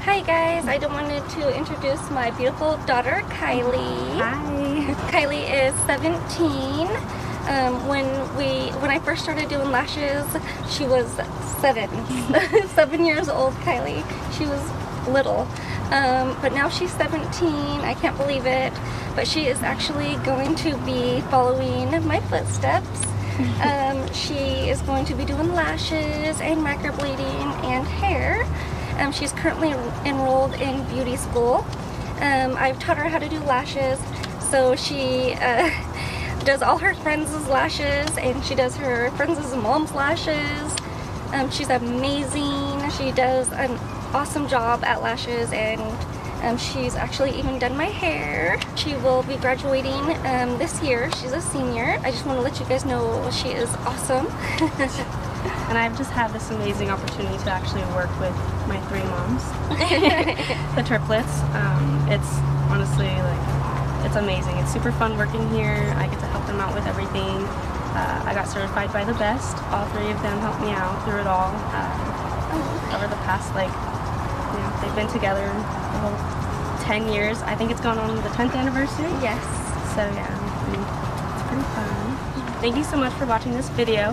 Hi guys, I wanted to introduce my beautiful daughter, Kylie. Hi. Kylie is 17. When I first started doing lashes, she was 7. 7 years old, Kylie. She was little. But now she's 17. I can't believe it. But she is actually going to be following my footsteps. She is going to be doing lashes and microblading and hair. She's currently enrolled in beauty school. I've taught her how to do lashes, so she does all her friends' lashes, and she does her friends' mom's lashes. She's amazing. She does an awesome job at lashes, and she's actually even done my hair. She will be graduating this year. She's a senior. I just want to let you guys know she is awesome. And I've just had this amazing opportunity to actually work with my 3 moms, the triplets. It's honestly, it's amazing. It's super fun working here. I get to help them out with everything. I got certified by the best. All 3 of them helped me out through it all. Over the past, they've been together the whole 10 years. I think it's gone on the 10th anniversary. Yes. So yeah, it's pretty fun. Thank you so much for watching this video.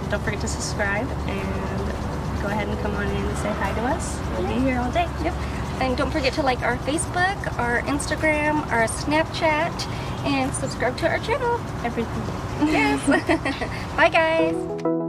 Don't forget to subscribe and go ahead and come on in and say hi to us. We'll be here all day. Yep. And don't forget to like our Facebook, our Instagram, our Snapchat, and subscribe to our channel. Everything. Yes. Bye guys.